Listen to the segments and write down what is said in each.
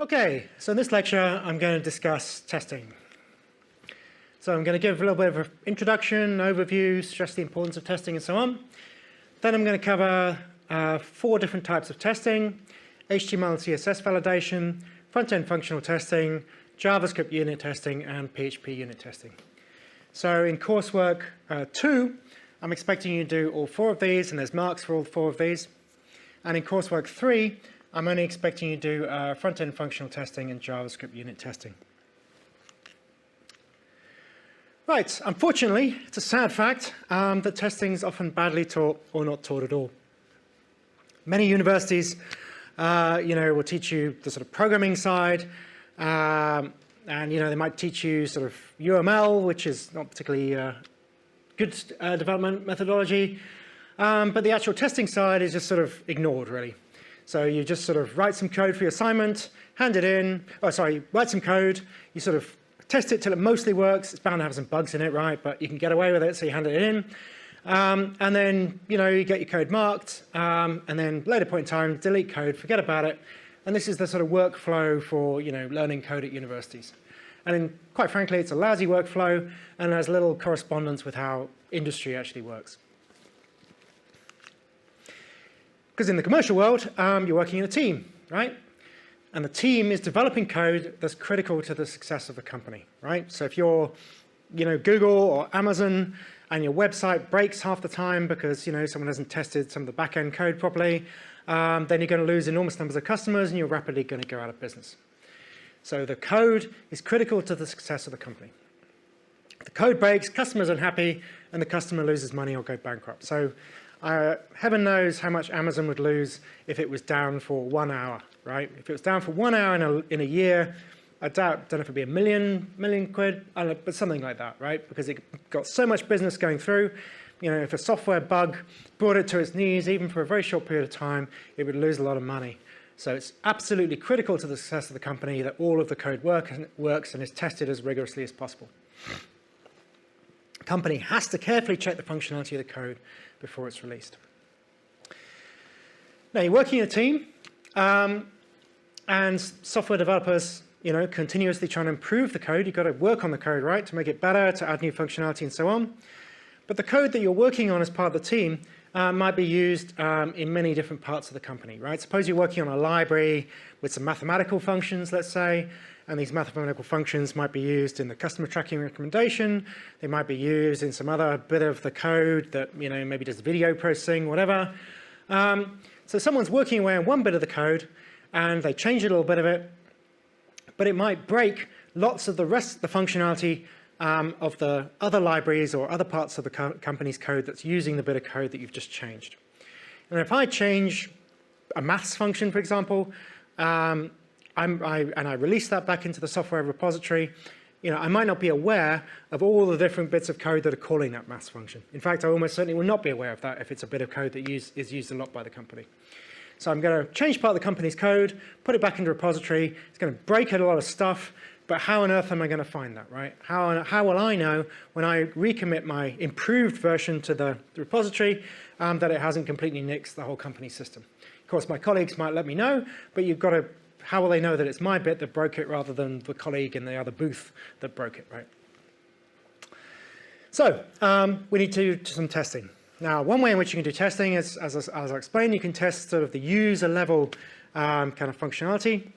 Okay, so in this lecture, I'm going to discuss testing. So I'm going to give a little bit of an introduction, overview, stress the importance of testing, and so on. Then I'm going to cover 4 different types of testing: HTML and CSS validation, front-end functional testing, JavaScript unit testing, and PHP unit testing. So in Coursework 2, I'm expecting you to do all 4 of these, and there's marks for all 4 of these. And in Coursework 3, I'm only expecting you to do front-end functional testing and JavaScript unit testing. Right, unfortunately, it's a sad fact that testing is often badly taught or not taught at all. Many universities, will teach you the sort of programming side, and they might teach you sort of UML, which is not particularly good development methodology, but the actual testing side is just sort of ignored, really. So you just sort of write some code for your assignment, hand it in, write some code, you sort of test it till it mostly works. It's bound to have some bugs in it, right? But you can get away with it, so you hand it in. And then, you get your code marked, and then later point in time, delete code, forget about it. And this is the sort of workflow for, learning code at universities. And quite frankly, it's a lousy workflow and has little correspondence with how industry actually works. Because in the commercial world, you're working in a team, right? And the team is developing code that's critical to the success of the company, right? So if you're, Google or Amazon and your website breaks half the time because, someone hasn't tested some of the back-end code properly, then you're going to lose enormous numbers of customers and you're rapidly going to go out of business. So the code is critical to the success of the company. If the code breaks, customers are unhappy, and the customer loses money or go bankrupt. So heaven knows how much Amazon would lose if it was down for 1 hour, right? If it was down for 1 hour in a year, I don't know if it'd be $1 million quid, I don't know, but something like that, right? Because it got so much business going through. If a software bug brought it to its knees, even for a very short period of time, it would lose a lot of money. So it's absolutely critical to the success of the company that all of the code works and is tested as rigorously as possible. The company has to carefully check the functionality of the code before it's released. Now, you're working in a team, and software developers, continuously trying to improve the code. You've got to work on the code, right, to make it better, to add new functionality, and so on. But the code that you're working on as part of the team might be used in many different parts of the company, right? Suppose you're working on a library with some mathematical functions, let's say, and these mathematical functions might be used in the customer tracking recommendation. They might be used in some other bit of the code that, maybe does video processing, whatever. So someone's working away on one bit of the code, and they change a little bit of it, but it might break lots of the rest of the functionality of the other libraries or other parts of the company's code that's using the bit of code that you've just changed. And if I change a maths function, for example, and I release that back into the software repository, I might not be aware of all the different bits of code that are calling that maths function. In fact, I almost certainly will not be aware of that if it's a bit of code that is used a lot by the company. So I'm going to change part of the company's code, put it back into the repository. It's going to break a lot of stuff, but how on earth am I going to find that, right? How will I know when I recommit my improved version to the repository that it hasn't completely nixed the whole company system? Of course, my colleagues might let me know, but you've got to, how will they know that it's my bit that broke it rather than the colleague in the other booth that broke it, right? So we need to do some testing. Now, one way in which you can do testing is, as I explained, you can test sort of the user level kind of functionality.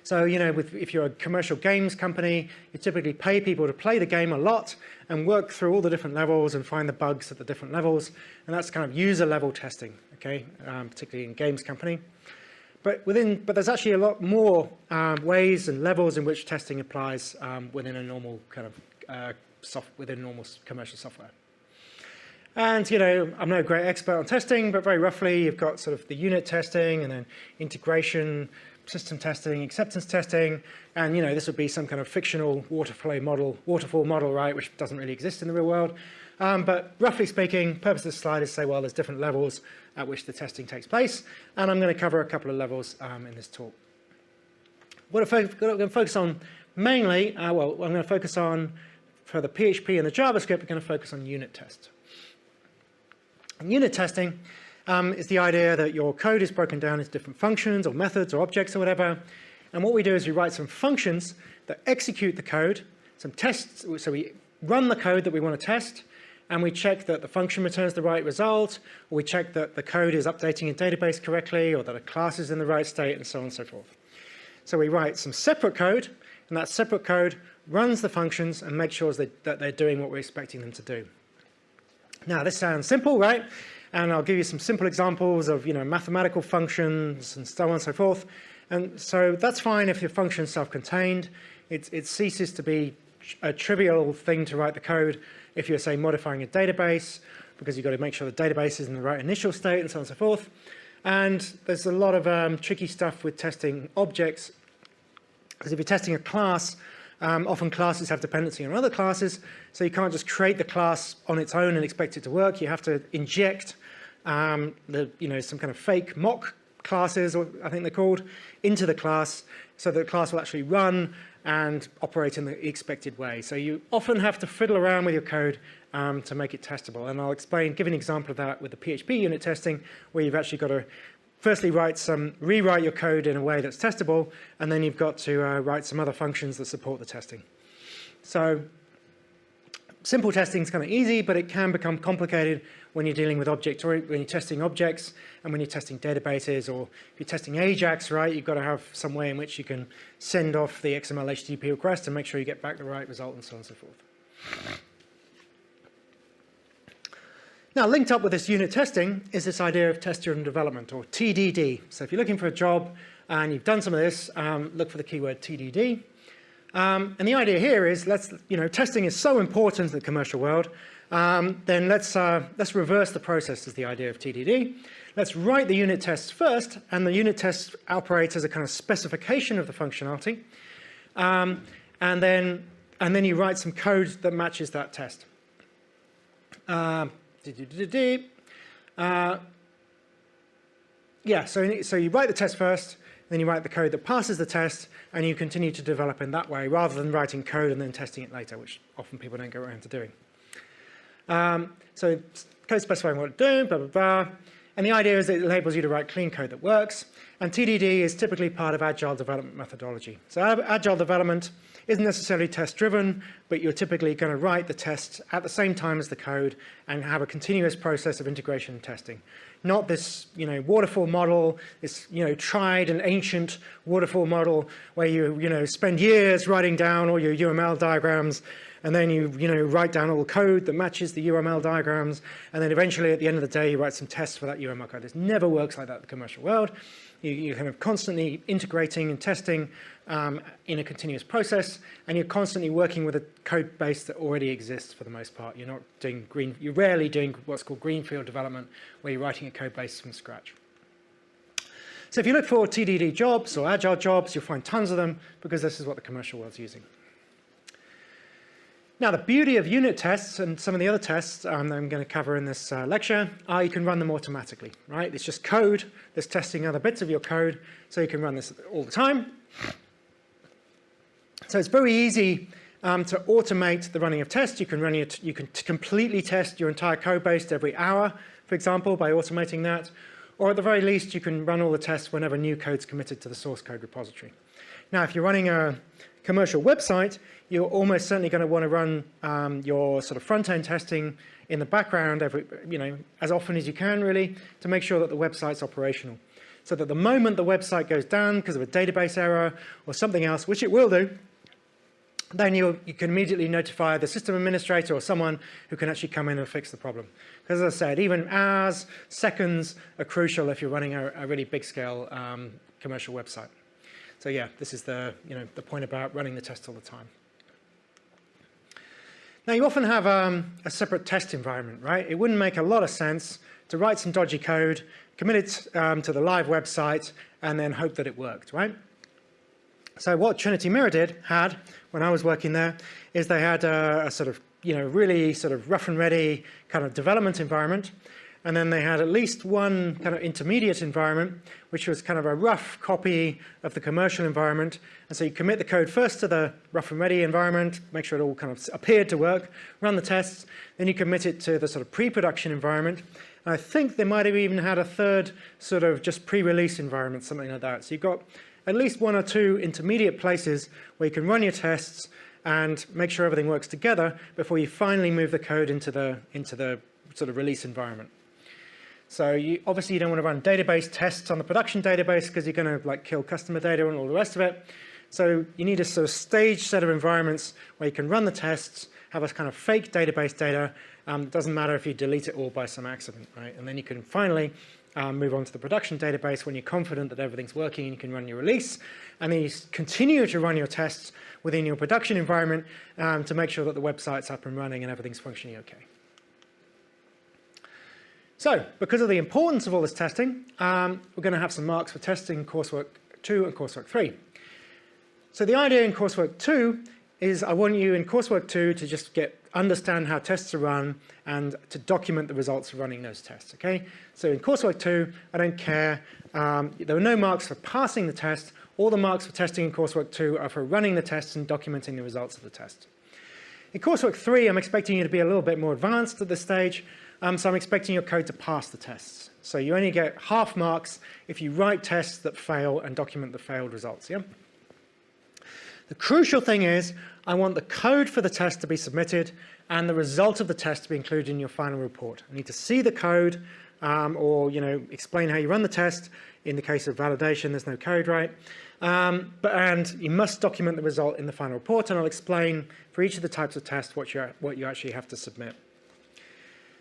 So, if you're a commercial games company, you typically pay people to play the game a lot and work through all the different levels and find the bugs at the different levels. And that's kind of user level testing, okay, particularly in games company. But there's actually a lot more ways and levels in which testing applies within a normal kind of within normal commercial software. And, I'm no great expert on testing, but very roughly, you've got sort of the unit testing and then integration, system testing, acceptance testing, and, this would be some kind of fictional waterfall model, right, which doesn't really exist in the real world. But roughly speaking, the purpose of this slide is to say, well, there's different levels at which the testing takes place, and I'm going to cover a couple of levels in this talk. What I'm going to focus on mainly, I'm going to focus on, for the PHP and the JavaScript, we're going to focus on unit tests. And unit testing is the idea that your code is broken down into different functions or methods or objects or whatever. And what we do is we write some functions that execute the code, some tests. So we run the code that we want to test, and we check that the function returns the right result, or we check that the code is updating a database correctly, or that a class is in the right state, and so on and so forth. So we write some separate code, and that separate code runs the functions and makes sure that they're doing what we're expecting them to do. Now, this sounds simple, right? And I'll give you some simple examples of mathematical functions and so on and so forth. And so that's fine if your function is self-contained. It ceases to be a trivial thing to write the code if you're, say, modifying a database, because you've got to make sure the database is in the right initial state and so on and so forth. And there's a lot of tricky stuff with testing objects, because if you're testing a class, often classes have dependency on other classes, so you can't just create the class on its own and expect it to work. You have to inject some kind of fake mock classes, or I think they're called, into the class, so that the class will actually run and operate in the expected way. So you often have to fiddle around with your code to make it testable. And I'll give an example of that with the PHP unit testing, where you've actually got to firstly rewrite your code in a way that's testable, and then you've got to write some other functions that support the testing. So simple testing is kind of easy, but it can become complicated when you're dealing with objects, or when you're testing objects, and when you're testing databases, or if you're testing Ajax, right, you've got to have some way in which you can send off the XML HTTP request and make sure you get back the right result, and so on and so forth. Now, linked up with this unit testing is this idea of test-driven development, or TDD. So if you're looking for a job and you've done some of this, look for the keyword TDD. And the idea here is, testing is so important in the commercial world, then let's reverse the process, is the idea of TDD. Let's write the unit tests first, and the unit test operates as a kind of specification of the functionality. And then you write some code that matches that test. So you write the test first, then you write the code that passes the test, and you continue to develop in that way, rather than writing code and then testing it later, which often people don't go around to doing. So code specifying what it's doing, blah, blah, blah. And the idea is that it enables you to write clean code that works. And TDD is typically part of agile development methodology. So agile development isn't necessarily test-driven, but you're typically going to write the tests at the same time as the code and have a continuous process of integration and testing. Not this, waterfall model, this, tried and ancient waterfall model where you, spend years writing down all your UML diagrams, and then you write down all the code that matches the UML diagrams, and then eventually at the end of the day you write some tests for that UML code. This never works like that in the commercial world. You're kind of constantly integrating and testing in a continuous process, and you're constantly working with a code base that already exists for the most part. You're rarely doing what's called greenfield development, where you're writing a code base from scratch. So if you look for TDD jobs or agile jobs, you'll find tons of them, because this is what the commercial world's using. Now, the beauty of unit tests and some of the other tests that I'm going to cover in this lecture are you can run them automatically, right? It's just code that's testing other bits of your code, so you can run this all the time. So it's very easy to automate the running of tests. You can completely test your entire code base every hour, for example, by automating that. Or at the very least, you can run all the tests whenever new code's committed to the source code repository. Now, if you're running a commercial website, you're almost certainly going to want to run your sort of front-end testing in the background as often as you can, really, to make sure that the website's operational. So that the moment the website goes down because of a database error or something else, which it will do, then you can immediately notify the system administrator or someone who can actually come in and fix the problem. Because as I said, even hours, seconds are crucial if you're running a really big-scale commercial website. So yeah, this is the point about running the test all the time. Now, you often have a separate test environment, right? It wouldn't make a lot of sense to write some dodgy code, commit it to the live website, and then hope that it worked, right? So what Trinity Mirror had when I was working there is they had a sort of, really sort of rough and ready kind of development environment. And then they had at least one kind of intermediate environment, which was kind of a rough copy of the commercial environment. And so you commit the code first to the rough and ready environment, make sure it all kind of appeared to work, run the tests. Then you commit it to the sort of pre-production environment. And I think they might have even had a third sort of just pre-release environment, something like that. So you've got at least one or two intermediate places where you can run your tests and make sure everything works together before you finally move the code into the sort of release environment. So obviously you don't want to run database tests on the production database because you're going to like kill customer data and all the rest of it. So you need a sort of staged set of environments where you can run the tests, have a kind of fake database data. It doesn't matter if you delete it all by some accident, right? And then you can finally move on to the production database when you're confident that everything's working and you can run your release. And then you continue to run your tests within your production environment to make sure that the website's up and running and everything's functioning okay. So, because of the importance of all this testing, we're going to have some marks for testing Coursework 2 and Coursework 3. So the idea in Coursework 2 is I want you in Coursework 2 to just understand how tests are run and to document the results of running those tests, okay? So in Coursework 2, I don't care. There are no marks for passing the test. All the marks for testing in Coursework 2 are for running the tests and documenting the results of the test. In Coursework 3, I'm expecting you to be a little bit more advanced at this stage. So I'm expecting your code to pass the tests. So you only get half marks if you write tests that fail and document the failed results, yeah? The crucial thing is I want the code for the test to be submitted and the result of the test to be included in your final report. I need to see the code or explain how you run the test. In the case of validation, there's no code, right? And you must document the result in the final report, and I'll explain for each of the types of tests what you actually have to submit.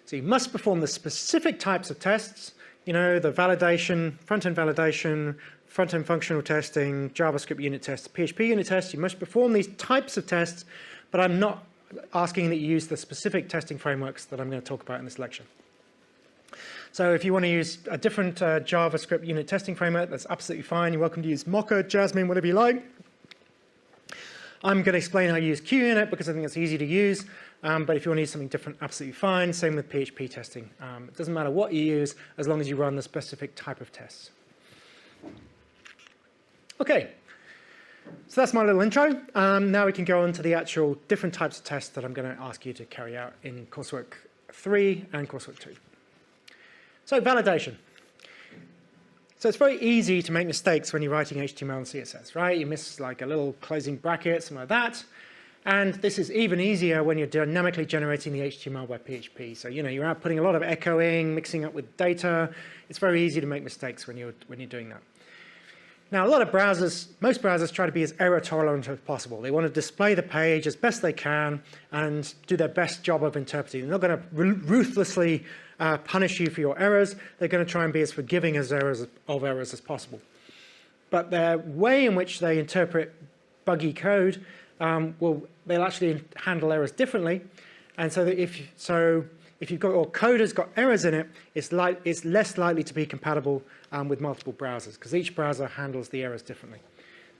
So you must perform the specific types of tests, the validation, front-end validation, front-end functional testing, JavaScript unit tests, PHP unit tests. You must perform these types of tests, but I'm not asking that you use the specific testing frameworks that I'm going to talk about in this lecture. So if you want to use a different JavaScript unit testing framework, that's absolutely fine. You're welcome to use Mocha, Jasmine, whatever you like. I'm going to explain how you use QUnit because I think it's easy to use. But if you want to use something different, absolutely fine. Same with PHP testing. It doesn't matter what you use as long as you run the specific type of tests. Okay, so that's my little intro. Now we can go on to the actual different types of tests that I'm going to ask you to carry out in Coursework 3 and Coursework 2. So validation. So it's very easy to make mistakes when you're writing HTML and CSS, right? You miss like a little closing bracket, something like that. And this is even easier when you're dynamically generating the HTML by PHP. So, you're out putting a lot of echoing, mixing up with data. It's very easy to make mistakes when you're doing that. Now, a lot of browsers, most browsers try to be as error tolerant as possible. They want to display the page as best they can and do their best job of interpreting. They're not going to ruthlessly punish you for your errors. They're going to try and be as forgiving of errors as possible. But the way in which they interpret buggy code, they'll actually handle errors differently. And so that if you've got your code has got errors in it, it's less likely to be compatible with multiple browsers because each browser handles the errors differently.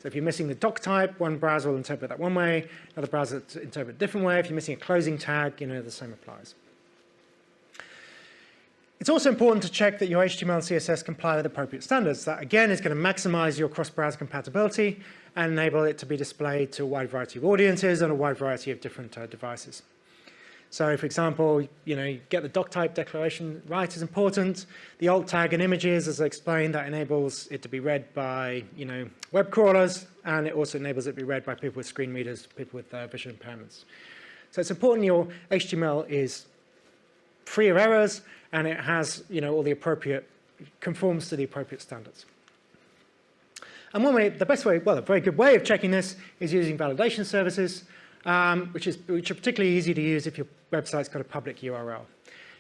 So if you're missing the doc type, one browser will interpret that one way, another browser will interpret a different way. If you're missing a closing tag, the same applies. It's also important to check that your HTML and CSS comply with appropriate standards. That, again, is going to maximize your cross-browser compatibility and enable it to be displayed to a wide variety of audiences and a wide variety of different devices. So, for example, get the doc type declaration right is important. The alt tag and images, as I explained, that enables it to be read by, web crawlers, and it also enables it to be read by people with screen readers, people with visual impairments. So it's important your HTML is free of errors and it has, conforms to the appropriate standards. And a very good way of checking this is using validation services, which are particularly easy to use if your website's got a public URL.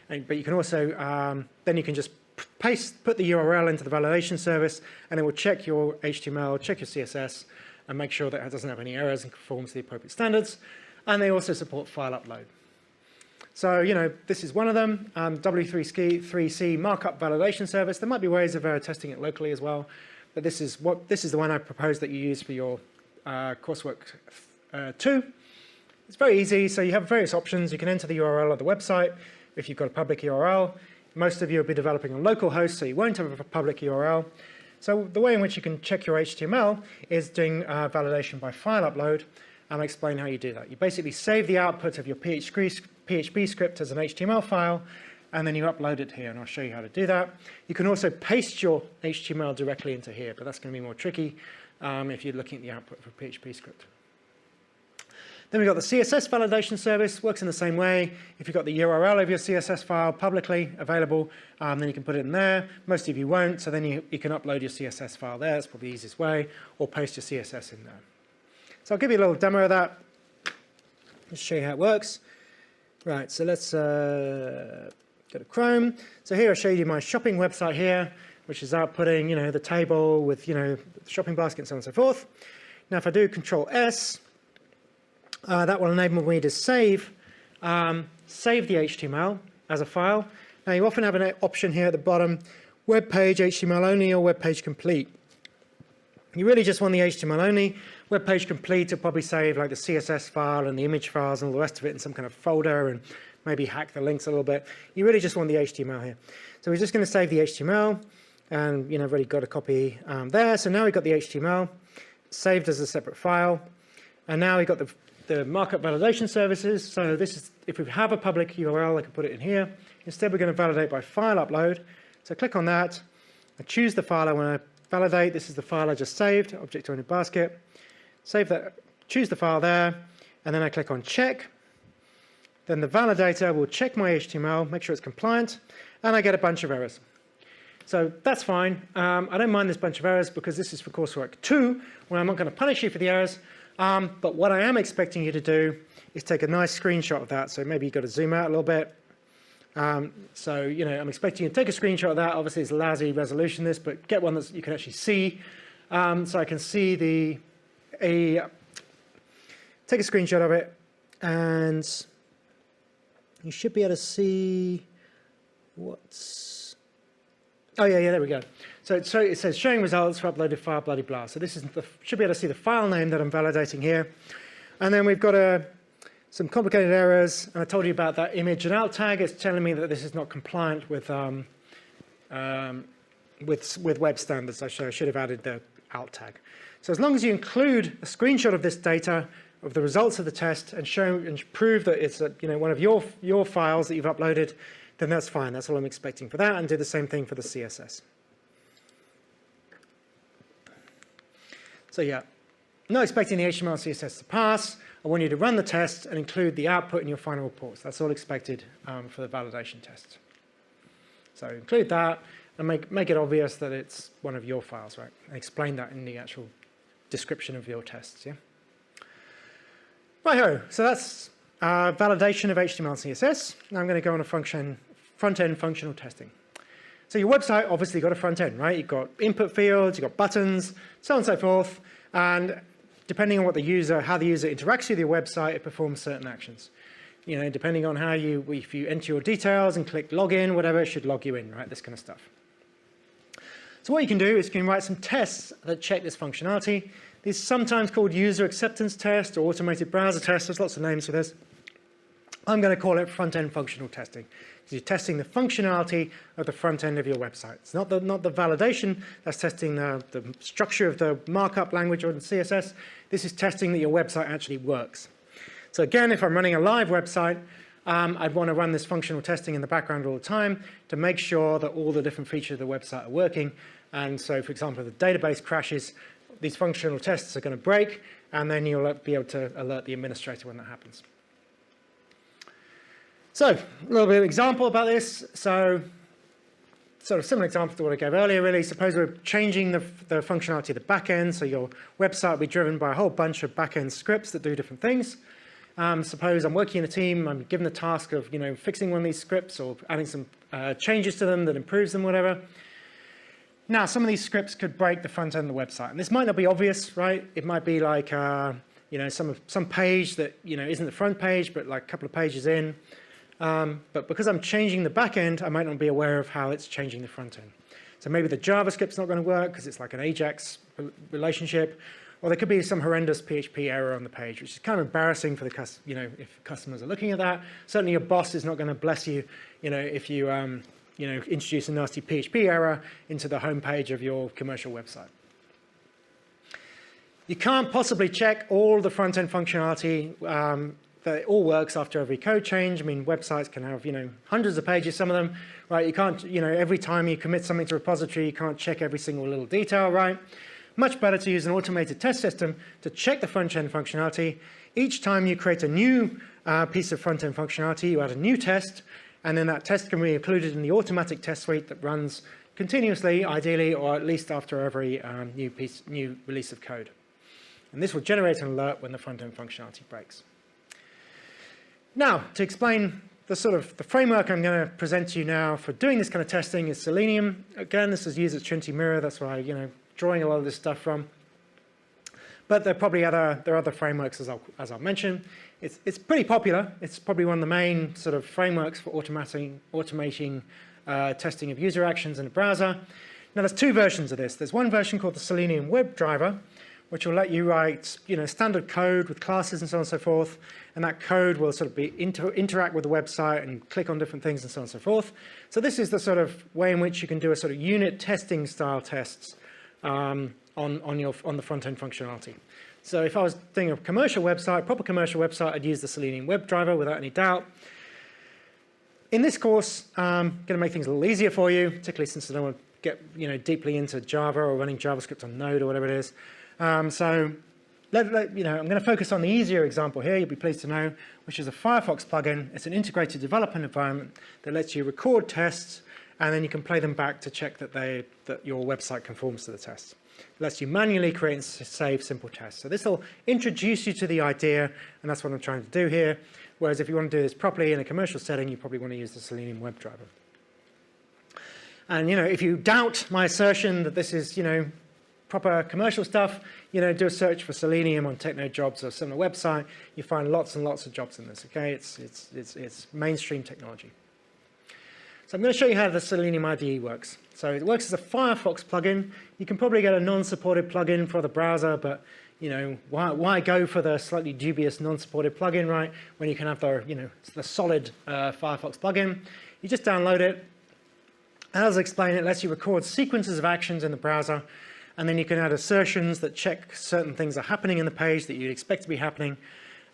But you can also, then you can just put the URL into the validation service, and it will check your HTML, check your CSS, and make sure that it doesn't have any errors and conforms to the appropriate standards. And they also support file upload. So, this is one of them, W3C Markup Validation Service. There might be ways of testing it locally as well, but this is the one I propose that you use for your Coursework 2. It's very easy, so you have various options. You can enter the URL of the website if you've got a public URL. Most of you will be developing on localhost, so you won't have a public URL. So the way in which you can check your HTML is doing validation by file upload, and I'll explain how you do that. You basically save the output of your PHP script as an HTML file, and then you upload it here, and I'll show you how to do that. You can also paste your HTML directly into here, but that's going to be more tricky if you're looking at the output of a PHP script. Then we've got the CSS Validation Service, works in the same way. If you've got the URL of your CSS file publicly available, then you can put it in there. Most of you won't, so then you can upload your CSS file there. That's probably the easiest way, or paste your CSS in there. So I'll give you a little demo of that. Just show you how it works. Right, so let's go to Chrome. So here I show you my shopping website here, which is outputting, the table with, the shopping basket and so on and so forth. Now if I do Control S, that will enable me to save the HTML as a file. Now you often have an option here at the bottom, web page HTML only or web page complete. You really just want the HTML only. Web page complete will probably save like the CSS file and the image files and all the rest of it in some kind of folder and maybe hack the links a little bit. You really just want the HTML here. So we're just going to save the HTML, and I've already got a copy there. So now we've got the HTML saved as a separate file, and now we've got the markup validation services. So this is, if we have a public URL, I can put it in here. Instead, we're going to validate by file upload. So click on that. I choose the file I want to validate. This is the file I just saved, object-oriented basket. Save that, choose the file there, and then I click on check. Then the validator will check my HTML, make sure it's compliant, and I get a bunch of errors. So that's fine. I don't mind this bunch of errors because this is for Coursework 2, where I'm not going to punish you for the errors. But what I am expecting you to do is take a nice screenshot of that. So maybe you've got to zoom out a little bit. So, I'm expecting you to take a screenshot of that. Obviously, it's a lousy resolution, this, but get one that you can actually see. So I can see take a screenshot of it, and you should be able to see what's... Oh, yeah, there we go. So it says showing results for uploaded file, blah, blah, blah. So this is should be able to see the file name that I'm validating here. And then we've got some complicated errors. And I told you about that image and alt tag. It's telling me that this is not compliant with web standards. I should have added the alt tag. So as long as you include a screenshot of this data, of the results of the test, and show and prove that it's one of your files that you've uploaded, then that's fine. That's all I'm expecting for that, and do the same thing for the CSS. So yeah, not expecting the HTML and CSS to pass. I want you to run the test and include the output in your final reports. That's all expected for the validation test. So include that and make it obvious that it's one of your files, right? And explain that in the actual description of your tests, yeah? Right-ho, so that's validation of HTML and CSS. Now I'm going to go on a front-end functional testing. So your website obviously got a front end, right? You've got input fields, you've got buttons, so on and so forth. And depending on how the user interacts with your website, it performs certain actions. Depending on if you enter your details and click login, whatever, it should log you in, right? This kind of stuff. So what you can do is you can write some tests that check this functionality. These are sometimes called user acceptance test or automated browser test. There's lots of names for this. I'm going to call it front-end functional testing. Because you're testing the functionality of the front end of your website. It's not the validation that's testing the structure of the markup language or the CSS. This is testing that your website actually works. So again, if I'm running a live website, I'd want to run this functional testing in the background all the time to make sure that all the different features of the website are working. And so, for example, if the database crashes, these functional tests are going to break, and then you'll be able to alert the administrator when that happens. So, a little bit of example about this. So, sort of similar example to what I gave earlier, really. Suppose we're changing the functionality of the backend, so your website will be driven by a whole bunch of backend scripts that do different things. Suppose I'm working in a team, I'm given the task of fixing one of these scripts or adding some changes to them that improves them, whatever. Now, some of these scripts could break the front end of the website, and this might not be obvious, right? It might be like some page that isn't the front page, but like a couple of pages in. But because I'm changing the back end, I might not be aware of how it's changing the front end. So maybe the JavaScript's not going to work because it's like an AJAX relationship, or there could be some horrendous PHP error on the page, which is kind of embarrassing for the if customers are looking at that. Certainly, your boss is not going to bless you, if you introduce a nasty PHP error into the homepage of your commercial website. You can't possibly check all the front-end functionality that it all works after every code change. I mean, websites can have, hundreds of pages, some of them, right? You can't, every time you commit something to a repository, you can't check every single little detail, right? Much better to use an automated test system to check the front-end functionality. Each time you create a new piece of front-end functionality, you add a new test, and then that test can be included in the automatic test suite that runs continuously, ideally, or at least after every new release of code. And this will generate an alert when the front-end functionality breaks. Now, to explain the framework I'm going to present to you now for doing this kind of testing is Selenium. Again, this is used at Trinity Mirror. That's where I'm drawing a lot of this stuff from. But there are other frameworks, as I'll mention. It's pretty popular. It's probably one of the main frameworks for automating testing of user actions in a browser. Now, there's two versions of this. There's one version called the Selenium WebDriver, which will let you write, standard code with classes and so on and so forth, and that code will interact with the website and click on different things and so on and so forth. So this is the way in which you can do a unit testing style tests on the front-end functionality. So if I was doing a commercial website, proper commercial website, I'd use the Selenium WebDriver without any doubt. In this course, I'm going to make things a little easier for you, particularly since I don't want to get deeply into Java or running JavaScript on Node or whatever it is. So I'm going to focus on the easier example here, you'll be pleased to know, which is a Firefox plugin. It's an integrated development environment that lets you record tests, and then you can play them back to check that your website conforms to the tests. It lets you manually create and save simple tests. So this will introduce you to the idea, and that's what I'm trying to do here. Whereas if you want to do this properly in a commercial setting, you probably want to use the Selenium WebDriver. And if you doubt my assertion that this is proper commercial stuff, do a search for Selenium on TechnoJobs or similar website. You find lots and lots of jobs in this. Okay, it's mainstream technology. So I'm going to show you how the Selenium IDE works. So it works as a Firefox plugin. You can probably get a non-supported plugin for the browser, but why go for the slightly dubious non-supported plugin, right? When you can have the solid Firefox plugin. You just download it. As I explained, it lets you record sequences of actions in the browser, and then you can add assertions that check certain things are happening in the page that you'd expect to be happening,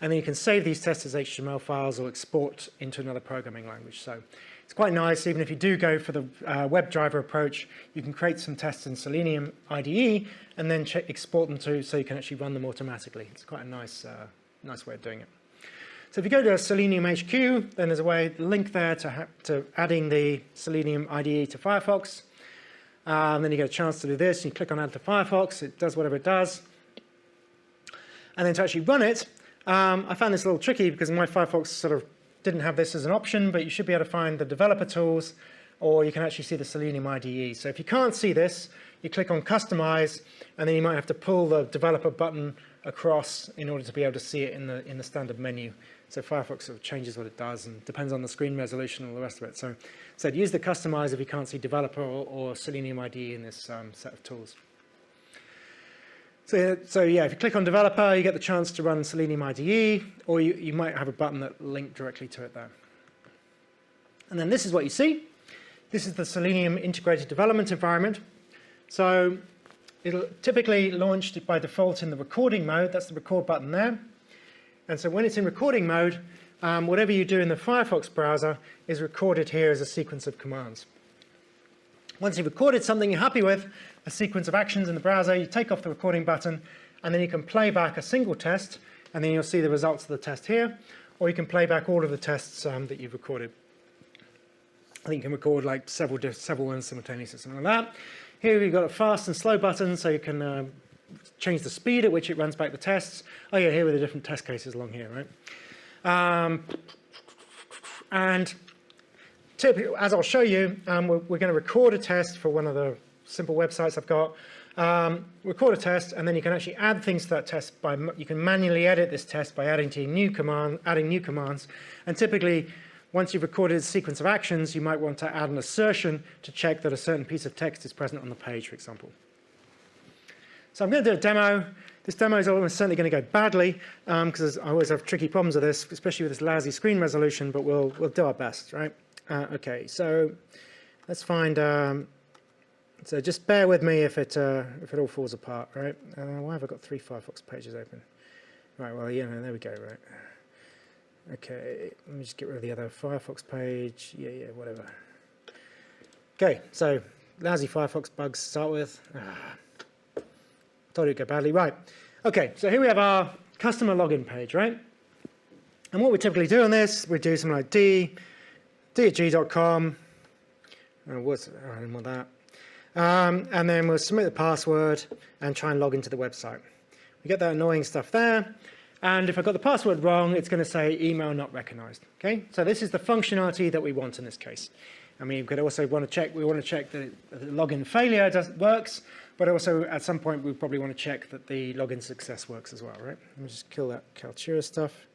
and then you can save these tests as HTML files or export into another programming language. So it's quite nice. Even if you do go for the WebDriver approach, you can create some tests in Selenium IDE and then export them so you can actually run them automatically. It's quite a nice way of doing it. So if you go to Selenium HQ, then there's a link there to adding the Selenium IDE to Firefox. Then you get a chance to do this. You click on Add to Firefox. It does whatever it does. And then to actually run it, I found this a little tricky because my Firefox didn't have this as an option, but you should be able to find the developer tools, or you can actually see the Selenium IDE. So if you can't see this, you click on Customize, and then you might have to pull the developer button across in order to be able to see it in the standard menu. So Firefox changes what it does and depends on the screen resolution and all the rest of it. So use the Customize if you can't see developer or Selenium IDE in this set of tools. So yeah, if you click on developer, you get the chance to run Selenium IDE, or you might have a button that linked directly to it there. And then this is what you see. This is the Selenium integrated development environment. So it'll typically launch by default in the recording mode. That's the record button there. And so when it's in recording mode, whatever you do in the Firefox browser is recorded here as a sequence of commands. Once you've recorded something you're happy with, a sequence of actions in the browser, you take off the recording button, and then you can play back a single test, and then you'll see the results of the test here, or you can play back all of the tests that you've recorded. I think you can record like several ones simultaneously, something like that. Here we've got a fast and slow button, so you can change the speed at which it runs back the tests. Oh yeah, here are the different test cases along here, right? And typically, as I'll show you, we're going to record a test for one of the simple websites I've got. Record a test, and then you can actually add things to that test you can manually edit this test by adding new commands. And typically, once you've recorded a sequence of actions, you might want to add an assertion to check that a certain piece of text is present on the page, for example. So I'm going to do a demo. This demo is almost certainly going to go badly because I always have tricky problems with this, especially with this lousy screen resolution, but we'll do our best, right? Okay, so let's find. So just bear with me if it all falls apart, right? Why have I got 3 Firefox pages open? Right, well, yeah, there we go, right? Okay, let me just get rid of the other Firefox page. Yeah, whatever. Okay, so lousy Firefox bugs to start with. Thought it'd go badly. Right. Okay, so here we have our customer login page, right? And what we typically do on this, we do something like d@g.com. I don't want that. And then we'll submit the password and try and log into the website. We get that annoying stuff there. And if I got the password wrong, it's going to say email not recognized. Okay, so this is the functionality that we want in this case. I mean, we could also want to check. We want to check that the login failure works, but also at some point we probably want to check that the login success works as well, right? Let me just kill that Kaltura stuff.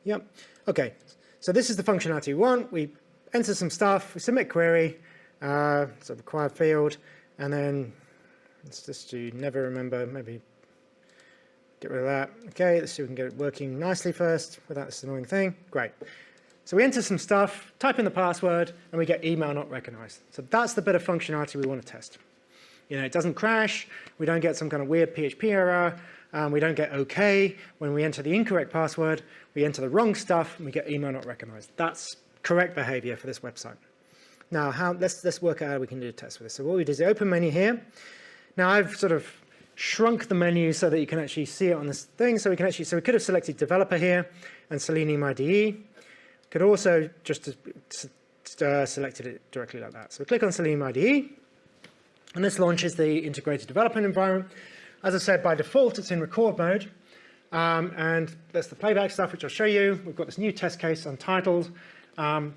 Yep. Okay. So this is the functionality we want. We enter some stuff. We submit query. So required field, and then let's just do never remember. Maybe get rid of that. Okay, let's see if we can get it working nicely first without this annoying thing. Great. So we enter some stuff, type in the password, and we get email not recognized. So that's the bit of functionality we want to test. You know, it doesn't crash. We don't get some kind of weird PHP error. We don't get OK. When we enter the incorrect password, we enter the wrong stuff, and we get email not recognized. That's correct behavior for this website. Now, let's work out how we can do a test with this. So what we do is the open menu here. Now, I've sort of shrunk the menu so that you can actually see it on this thing. So we could have selected developer here and Selenium IDE. Could also just selected it directly like that. So we click on Selenium IDE, and this launches the integrated development environment. As I said, by default, it's in record mode. And that's the playback stuff, which I'll show you. We've got this new test case untitled.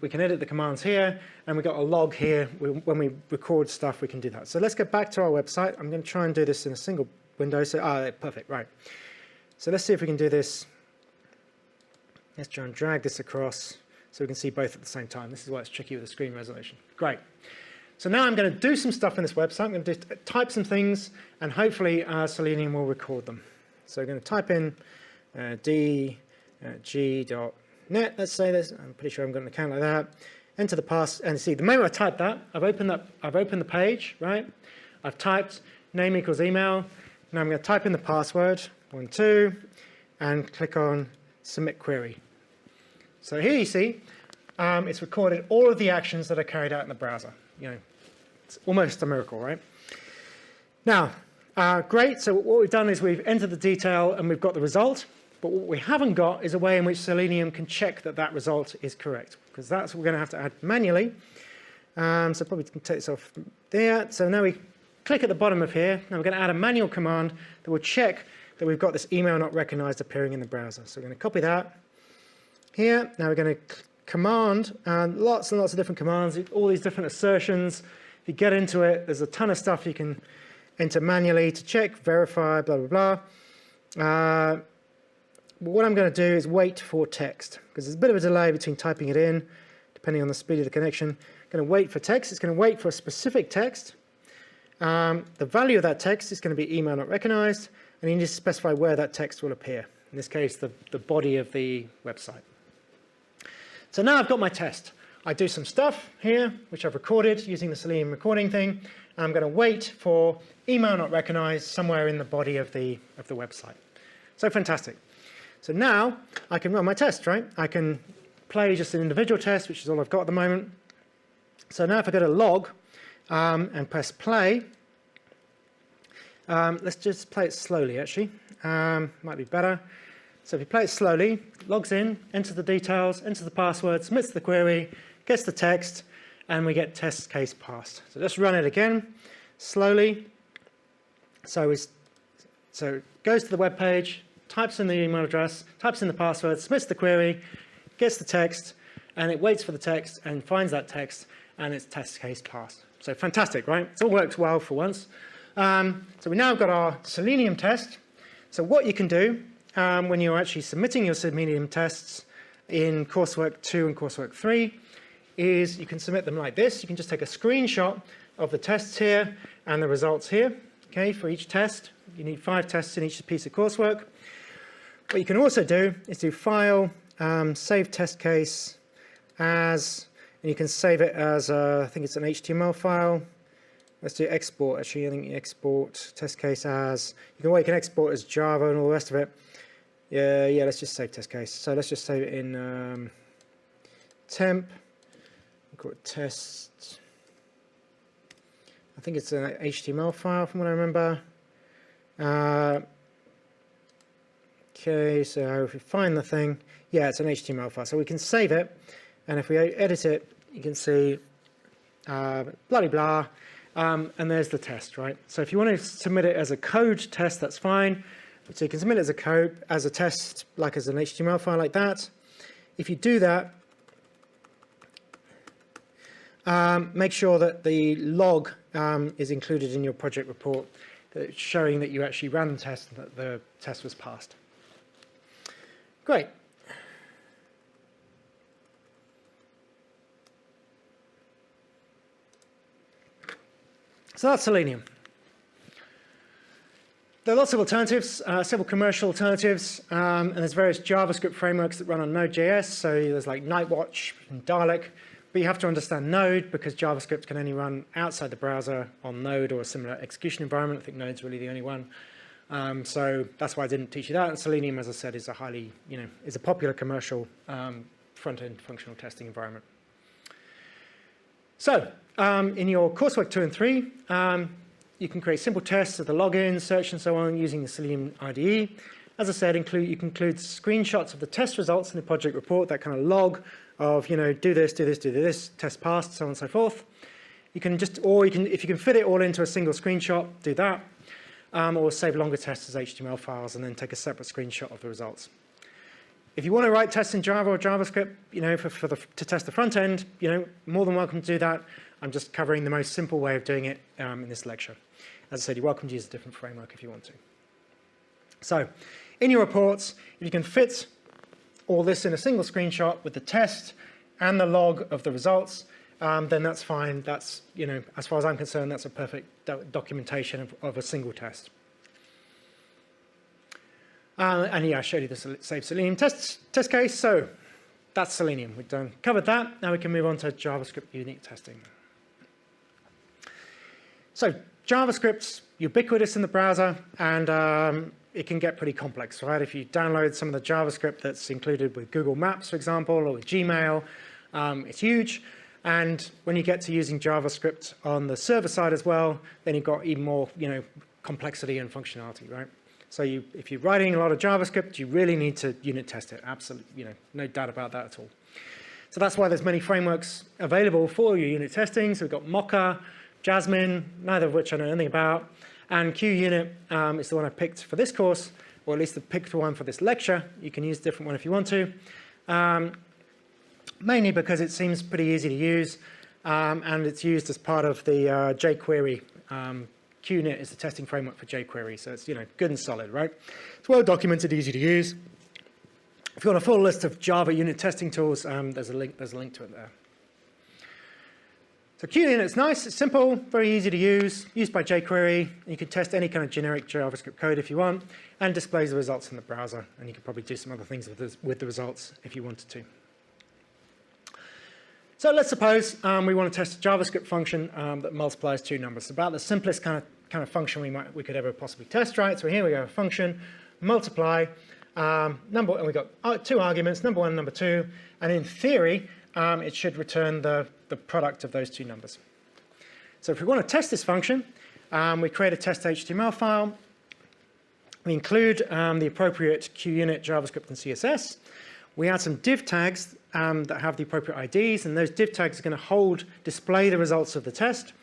We can edit the commands here, and we've got a log here. When we record stuff, we can do that. So let's get back to our website. I'm going to try and do this in a single window. So, perfect, right. So let's see if we can do this. Let's try and drag this across so we can see both at the same time. This is why it's tricky with the screen resolution. Great. So now I'm going to do some stuff in this website. I'm going to type some things, and hopefully Selenium will record them. So I'm going to type in d@g.net, let's say this. I'm pretty sure I'm going to account like that. Enter the pass, and see, the moment I type that, I've opened the page, right? I've typed name equals email. Now I'm going to type in the password, 12, and click on submit query. So here you see, it's recorded all of the actions that are carried out in the browser. You know, it's almost a miracle, right? Now, great. So what we've done is we've entered the detail and we've got the result. But what we haven't got is a way in which Selenium can check that that result is correct, because that's what we're going to add manually. So probably can take this off there. So now we click at the bottom of here. Now we're going to add a manual command that will check that we've got this email not recognized appearing in the browser. So we're going to copy that here. Now we're going to command lots and lots of different commands, all these different assertions. If you get into it, there's a ton of stuff you can enter manually to check, verify, blah, blah, blah. What I'm going to do is wait for text, because there's a bit of a delay between typing it in, depending on the speed of the connection. I'm going to wait for text. It's going to wait for a specific text. The value of that text is going to be email not recognized, and you need to specify where that text will appear. In this case, the body of the website. So now I've got my test. I do some stuff here, which I've recorded using the Selenium recording thing. And I'm going to wait for email not recognized somewhere in the body of the website. So fantastic. So now I can run my test, right? I can play just an individual test, which is all I've got at the moment. So now if I go to log and press play, let's just play it slowly, actually. Might be better. So if you play it slowly, logs in, enters the details, enters the password, submits the query, gets the text, and we get test case passed. So let's run it again, slowly. So it goes to the web page, types in the email address, types in the password, submits the query, gets the text, and it waits for the text and finds that text, and it's test case passed. So fantastic, right? It all works well for once. So we now got our Selenium test. So what you can do when you're actually submitting your Selenium tests in Coursework 2 and Coursework 3 is you can submit them like this. You can just take a screenshot of the tests here and the results here. Okay, for each test, you need 5 tests in each piece of coursework. What you can also do is do File, Save Test Case As, and you can save it as, I think it's an HTML file. Let's do export. Actually, I think export test case as, you can export as Java and all the rest of it. Yeah, let's just save test case. So let's just save it in temp. We'll call it test. I think it's an HTML file from what I remember. Okay, so if we find the thing, yeah, it's an HTML file. So we can save it, and if we edit it, you can see blah, blah, blah, and there's the test, right? So if you want to submit it as a code test, that's fine. So you can submit it as a code, as a test, like as an HTML file like that. If you do that, make sure that the log is included in your project report, showing that you actually ran the test and that the test was passed. Great. So that's Selenium. There are lots of alternatives, several commercial alternatives, and there's various JavaScript frameworks that run on Node.js. So there's like Nightwatch and Dalek, but you have to understand Node because JavaScript can only run outside the browser on Node or a similar execution environment. I think Node's really the only one. So that's why I didn't teach you that. And Selenium, as I said, is a highly, is a popular commercial front-end functional testing environment. So in your coursework 2 and 3, you can create simple tests of the login, search, and so on using the Selenium IDE. As I said, you can include screenshots of the test results in the project report, that kind of log of, do this, do this, do this, test passed, so on and so forth. You can just, or if you can fit it all into a single screenshot, do that. Or save longer tests as HTML files and then take a separate screenshot of the results. If you want to write tests in Java or JavaScript, to test the front end, more than welcome to do that. I'm just covering the most simple way of doing it in this lecture. As I said, you're welcome to use a different framework if you want to. So, in your reports, if you can fit all this in a single screenshot with the test and the log of the results, then that's fine. That's, as far as I'm concerned, that's a perfect documentation of a single test. And yeah, I showed you the save Selenium test case. So that's Selenium. We've covered that. Now we can move on to JavaScript unit testing. So JavaScript's ubiquitous in the browser, and it can get pretty complex, right? If you download some of the JavaScript that's included with Google Maps, for example, or with Gmail, it's huge. And when you get to using JavaScript on the server side as well, then you've got even more, complexity and functionality, right? So if you're writing a lot of JavaScript, you really need to unit test it. Absolutely, no doubt about that at all. So that's why there's many frameworks available for your unit testing. So we've got Mocha, Jasmine, neither of which I know anything about, and QUnit is the one I picked for this course, or at least the picked one for this lecture. You can use a different one if you want to. Mainly because it seems pretty easy to use, and it's used as part of the jQuery. QUnit is the testing framework for jQuery, so it's good and solid, right? It's well documented, easy to use. If you want a full list of Java unit testing tools, there's a link to it there. So QUnit is nice, it's simple, very easy to use, used by jQuery. You can test any kind of generic JavaScript code if you want, and displays the results in the browser. And you can probably do some other things with the results if you wanted to. So let's suppose we want to test a JavaScript function that multiplies two numbers. It's about the simplest kind of function we could ever possibly test, right? So here we go, a function, multiply, and we've got two arguments, number one and number two, and in theory, it should return the product of those two numbers. So if we want to test this function, we create a test HTML file. We include the appropriate QUnit, JavaScript, and CSS. We add some div tags that have the appropriate IDs, and those div tags are going to display the results of the test.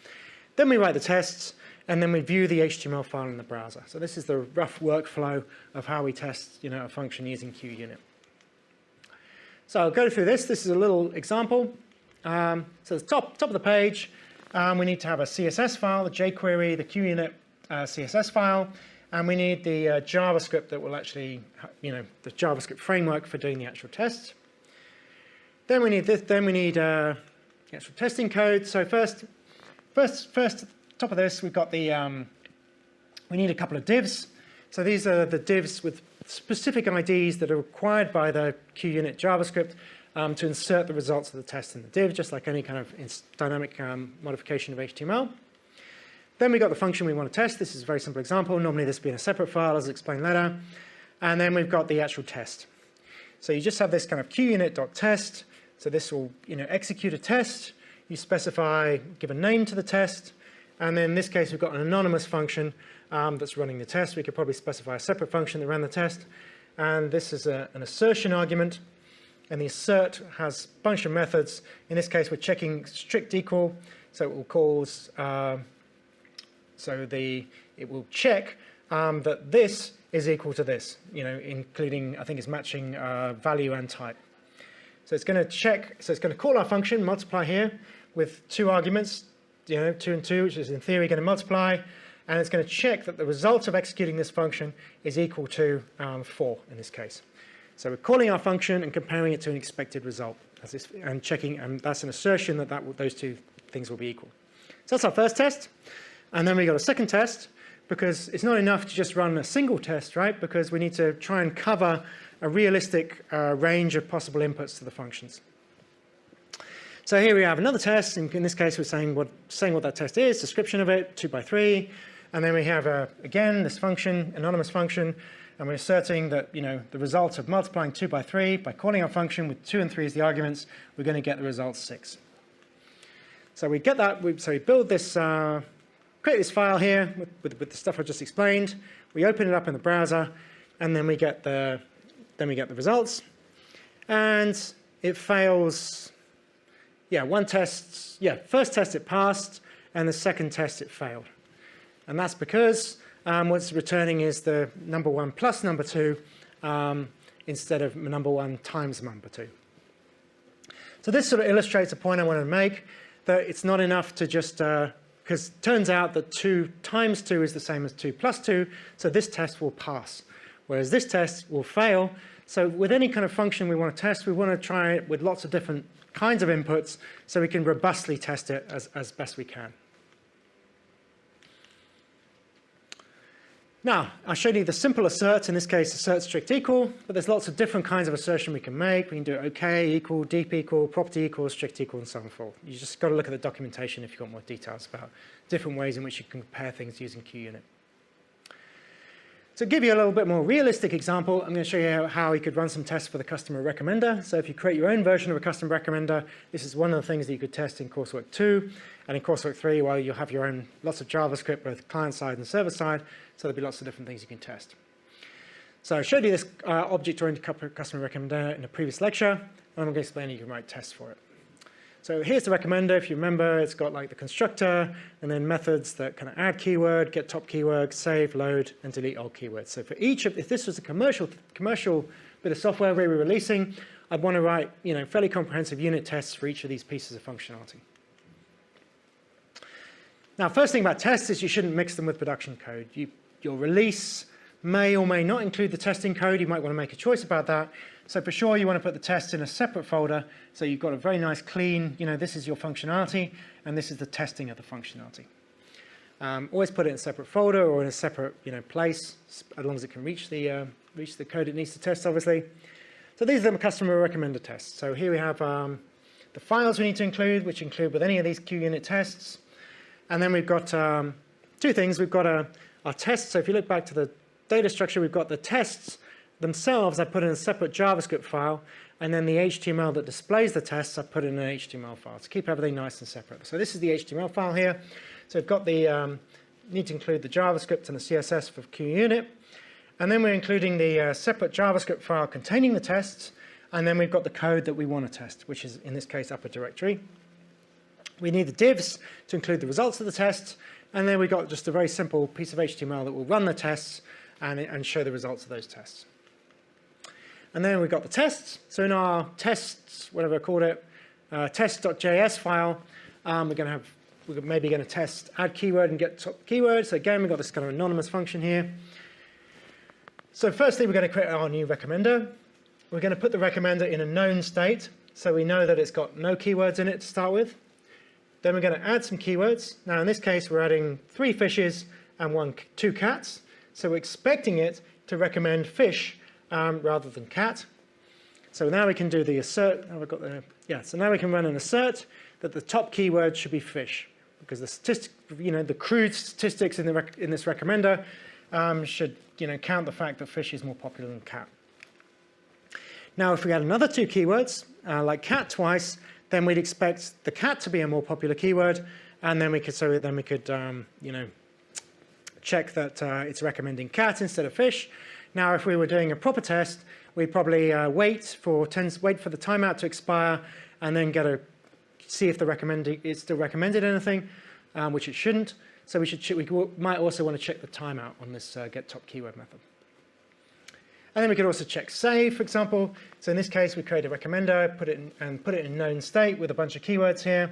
Then we write the tests, and then we view the HTML file in the browser. So this is the rough workflow of how we test a function using QUnit. So I'll go through this. This is a little example. So the top of the page, we need to have a CSS file, the jQuery, the QUnit CSS file, and we need the JavaScript that will actually, the JavaScript framework for doing the actual tests. Then we need this. Then we need the actual testing code. So first, top of this, we've got the. We need a couple of divs. So these are the divs with specific IDs that are required by the QUnit JavaScript to insert the results of the test in the div, just like any kind of dynamic modification of HTML. Then we got the function we want to test. This is a very simple example. Normally this would be in a separate file, as explained later. And then we've got the actual test. So you just have this kind of QUnit.test. So this will execute a test. You specify, give a name to the test. And then in this case, we've got an anonymous function that's running the test. We could probably specify a separate function that ran the test. And this is an assertion argument. And the assert has a bunch of methods. In this case, we're checking strict equal. So it will cause, it will check that this is equal to this, including, I think it's matching value and type. So it's going to check, so it's going to call our function, multiply here, with 2 arguments, 2 and 2, which is in theory going to multiply. And it's going to check that the result of executing this function is equal to 4 in this case. So we're calling our function and comparing it to an expected result, and checking, and that's an assertion that, those 2 things will be equal. So that's our first test. And then we got a second test, because it's not enough to just run a single test, right? Because we need to try and cover a realistic range of possible inputs to the functions. So here we have another test. In this case, we're saying what that test is, description of it, 2 by 3. And then we have, again, this function, anonymous function. And we're asserting that, the result of multiplying 2 by 3, by calling our function with 2 and 3 as the arguments, we're going to get the result 6. So we get that, so we build this, create this file here with the stuff I just explained. We open it up in the browser, and then we get the results. And it fails, first test it passed, and the second test it failed. And that's because what's returning is the number 1 plus number 2 instead of number 1 times number 2. So this sort of illustrates a point I want to make, that it's not enough to just, because it turns out that 2 times 2 is the same as 2 plus 2, so this test will pass, whereas this test will fail. So with any kind of function we want to test, we want to try it with lots of different kinds of inputs so we can robustly test it as best we can. Now, I showed you the simple assert, in this case assert strict equal, but there's lots of different kinds of assertion we can make. We can do OK equal, deep equal, property equal, strict equal, and so on and forth. You just got to look at the documentation if you want more details about different ways in which you can compare things using QUnit. To give you a little bit more realistic example, I'm going to show you how you could run some tests for the customer recommender. So if you create your own version of a custom recommender, this is one of the things that you could test in Coursework 2. And in Coursework 3, well, you'll have your own lots of JavaScript, both client-side and server-side. So there'll be lots of different things you can test. So I showed you this object-oriented customer recommender in a previous lecture, and I'm going to explain how you can write tests for it. So here's the recommender. If you remember, it's got like the constructor and then methods that kind of add keyword, get top keyword, save, load, and delete old keywords. So for each of, if this was a commercial bit of software we were releasing, I'd want to write fairly comprehensive unit tests for each of these pieces of functionality. Now, first thing about tests is you shouldn't mix them with production code. Your release may or may not include the testing code. You might want to make a choice about that. So for sure, you want to put the tests in a separate folder. So you've got a very nice clean, this is your functionality, and this is the testing of the functionality. Always put it in a separate folder or in a separate place, as long as it can reach the code it needs to test, obviously. So these are the customer recommender tests. So here we have the files we need to include, which include with any of these QUnit tests. And then we've got 2 things. We've got our tests. So if you look back to the data structure, we've got the tests themselves. I put in a separate JavaScript file, and then the HTML that displays the tests, I put in an HTML file to keep everything nice and separate. So this is the HTML file here. So we've got the need to include the JavaScript and the CSS for QUnit, and then we're including the separate JavaScript file containing the tests, and then we've got the code that we want to test, which is in this case upper directory. We need the divs to include the results of the tests, and then we've got just a very simple piece of HTML that will run the tests and show the results of those tests. And then we've got the tests. So in our tests, whatever I called it, test.js file, we're maybe going to test add keyword and get top keyword. So again, we've got this kind of anonymous function here. So firstly, we're going to create our new recommender. We're going to put the recommender in a known state, so we know that it's got no keywords in it to start with. Then we're going to add some keywords. Now in this case, we're adding 3 fishes and 2 cats. So we're expecting it to recommend fish rather than cat. So now we can do the assert. So now we can run an assert that the top keyword should be fish, because the statistic, the crude statistics in this recommender should count the fact that fish is more popular than cat. Now, if we had another two keywords, like cat twice, then we'd expect the cat to be a more popular keyword, and then we could check that it's recommending cat instead of fish. Now, if we were doing a proper test, we'd probably wait for the timeout to expire, and then see if it's still recommended anything, which it shouldn't. So we might also want to check the timeout on this get top keyword method. And then we could also check save, for example. So in this case, we create a recommender, put it in known state with a bunch of keywords here,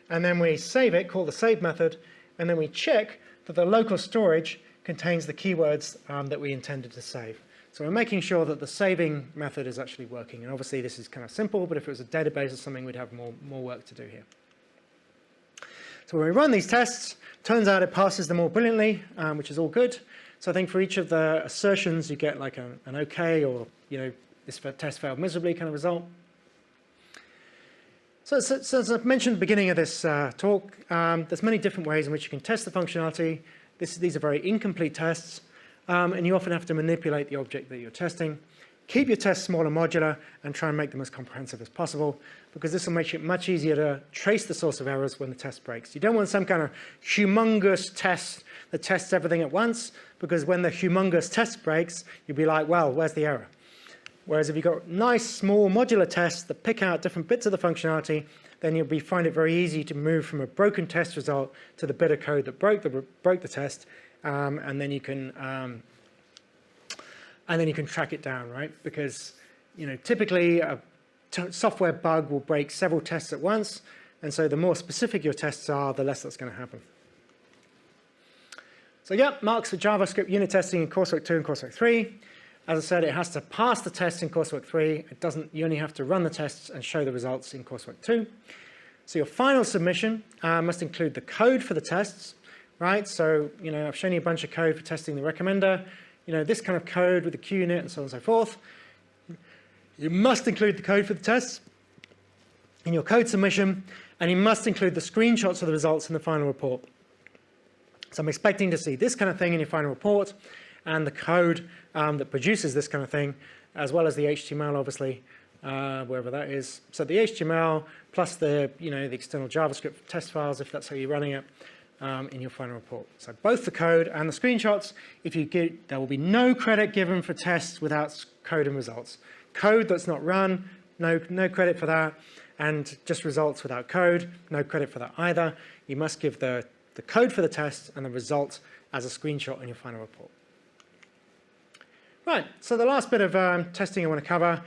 and then we save it, call the save method, and then we check that the local storage contains the keywords that we intended to save. So we're making sure that the saving method is actually working. And obviously this is kind of simple, but if it was a database or something, we'd have more work to do here. So when we run these tests, turns out it passes them all brilliantly, which is all good. So I think for each of the assertions, you get like an OK or, this test failed miserably kind of result. So as I mentioned at the beginning of this talk, there's many different ways in which you can test the functionality. These are very incomplete tests, and you often have to manipulate the object that you're testing. Keep your tests small and modular, and try and make them as comprehensive as possible, because this will make it much easier to trace the source of errors when the test breaks. You don't want some kind of humongous test that tests everything at once, because when the humongous test breaks, you'll be like, well, where's the error? Whereas if you've got nice, small, modular tests that pick out different bits of the functionality, then you'll find it very easy to move from a broken test result to the bit of code that broke the test, and then you can track it down, right? Because typically a software bug will break several tests at once, and so the more specific your tests are, the less that's going to happen. So yeah, marks for JavaScript unit testing in Coursework 2 and Coursework 3. As I said, it has to pass the test in Coursework 3. It doesn't. You only have to run the tests and show the results in Coursework 2. So your final submission must include the code for the tests, right? So I've shown you a bunch of code for testing the recommender. This kind of code with the QUnit and so on and so forth. You must include the code for the tests in your code submission, and you must include the screenshots of the results in the final report. So I'm expecting to see this kind of thing in your final report, and the code that produces this kind of thing, as well as the HTML, obviously, wherever that is. So the HTML plus the the external JavaScript test files, if that's how you're running it, in your final report. So both the code and the screenshots. There will be no credit given for tests without code and results. Code that's not run, no credit for that, and just results without code, no credit for that either. You must give the code for the test and the result as a screenshot in your final report. Right, so the last bit of testing I want to cover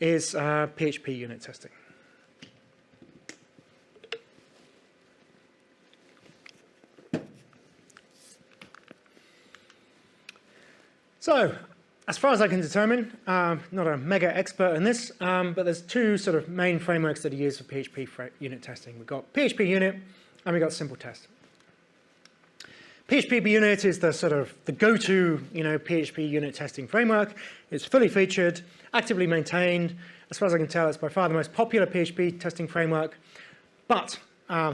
is PHP unit testing. So, as far as I can determine, not a mega expert in this, but there's two sort of main frameworks that are used for PHP unit testing. We've got PHP Unit and we've got Simple Test. PHP Unit is the go-to PHP unit testing framework. It's fully featured, actively maintained. As far as I can tell, it's by far the most popular PHP testing framework. But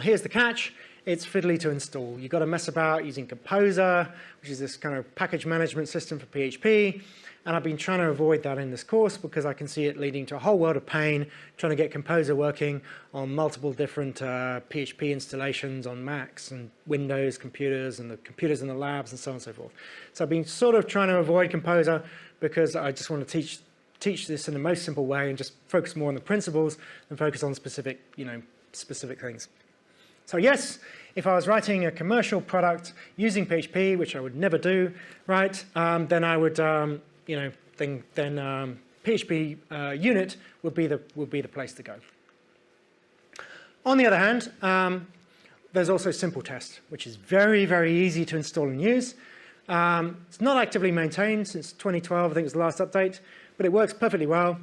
here's the catch. It's fiddly to install. You've got to mess about using Composer, which is this kind of package management system for PHP. And I've been trying to avoid that in this course because I can see it leading to a whole world of pain trying to get Composer working on multiple different PHP installations on Macs and Windows computers and the computers in the labs and so on and so forth. So I've been sort of trying to avoid Composer because I just want to teach this in the most simple way and just focus more on the principles and focus on specific things. So yes, if I was writing a commercial product using PHP, which I would never do, right, then I would PHP Unit would be the place to go. On the other hand, there's also Simple Test, which is very, very easy to install and use. It's not actively maintained since 2012, I think it was the last update, but it works perfectly well.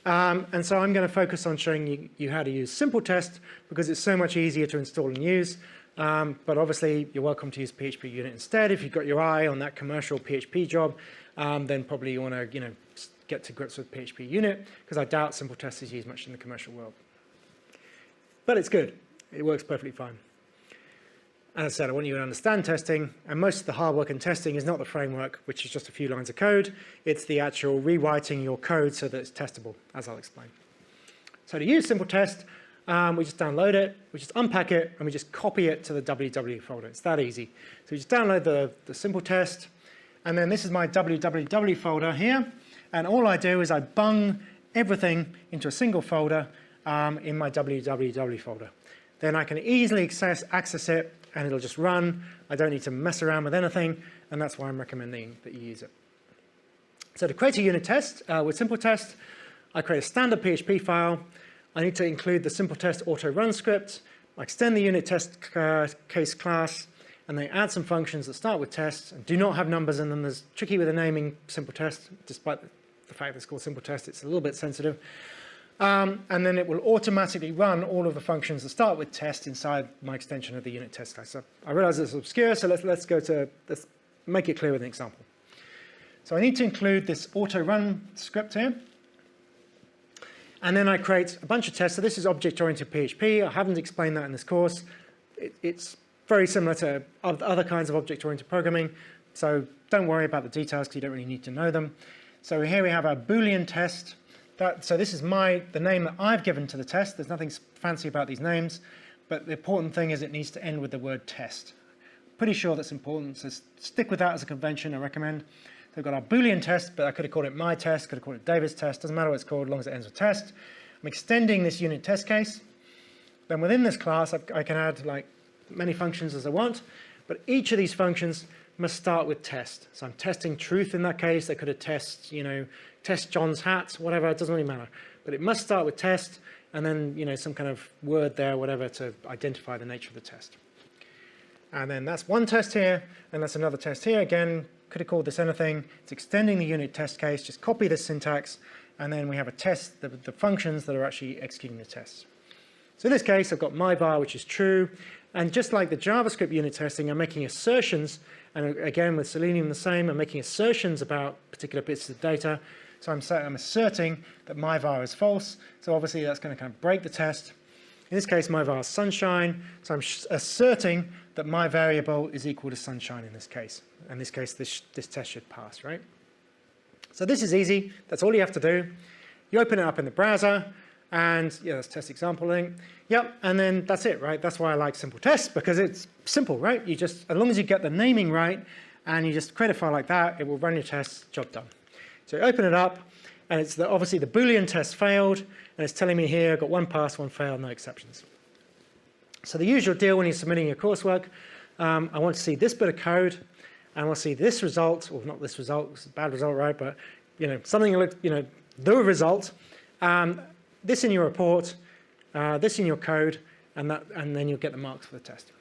And so I'm going to focus on showing you how to use Simple Test because it's so much easier to install and use. But obviously, you're welcome to use PHP Unit instead. If you've got your eye on that commercial PHP job, then probably you want to get to grips with PHP Unit because I doubt Simple Test is used much in the commercial world. But it's good. It works perfectly fine. And as I said, I want you to understand testing, and most of the hard work in testing is not the framework, which is just a few lines of code. It's the actual rewriting your code so that it's testable, as I'll explain. So to use simple test, we just download it, we just unpack it, and we just copy it to the www folder. It's that easy. So we just download the simple test, and then this is my www folder here, and all I do is I bung everything into a single folder in my www folder. Then I can easily access it, and it'll just run. I don't need to mess around with anything, and that's why I'm recommending that you use it. So to create a unit test with simple test, I create a standard PHP file. I need to include the simple test auto run script. I extend the unit test case class, and they add some functions that start with tests and do not have numbers in them. There's tricky with the naming simple test, despite the fact that it's called simple test, it's a little bit sensitive. And then it will automatically run all of the functions that start with test inside my extension of the unit test class. So I realize it's obscure, so let's make it clear with an example. So I need to include this auto run script here. And then I create a bunch of tests. So this is object-oriented PHP. I haven't explained that in this course. It's very similar to other kinds of object-oriented programming. So don't worry about the details because you don't really need to know them. So here we have a Boolean test. So this is the name that I've given to the test. There's nothing fancy about these names, but the important thing is it needs to end with the word test. Pretty sure that's important, so stick with that as a convention, I recommend. So we've got our Boolean test, but I could have called it my test, could have called it David's test, doesn't matter what it's called as long as it ends with test. I'm extending this unit test case. Then within this class, I can add like many functions as I want, but each of these functions must start with test. So I'm testing truth in that case. I could have test John's hat, whatever, it doesn't really matter. But it must start with test, and then some kind of word there, whatever, to identify the nature of the test. And then that's one test here, and that's another test here. Again, could have called this anything. It's extending the unit test case. Just copy this syntax, and then we have a test, the functions that are actually executing the tests. So in this case, I've got my var, which is true. And just like the JavaScript unit testing, I'm making assertions. And again, with Selenium the same, I'm making assertions about particular bits of data. So I'm asserting that my var is false. So obviously that's going to kind of break the test. In this case, my var is sunshine. So I'm asserting that my variable is equal to sunshine in this case. In this case, this test should pass, right? So this is easy. That's all you have to do. You open it up in the browser, and yeah, that's test example link. Yep, and then that's it, right? That's why I like simple tests, because it's simple, right? You just, as long as you get the naming right, and you just create a file like that, it will run your tests, job done. So you open it up, and it's obviously the Boolean test failed, and it's telling me here, I've got one pass, one fail, no exceptions. So the usual deal when you're submitting your coursework, I want to see this bit of code, and I want to see this result, or not this result, it's a bad result, right? But something like the result, this in your report, this in your code, and then you'll get the marks for the test.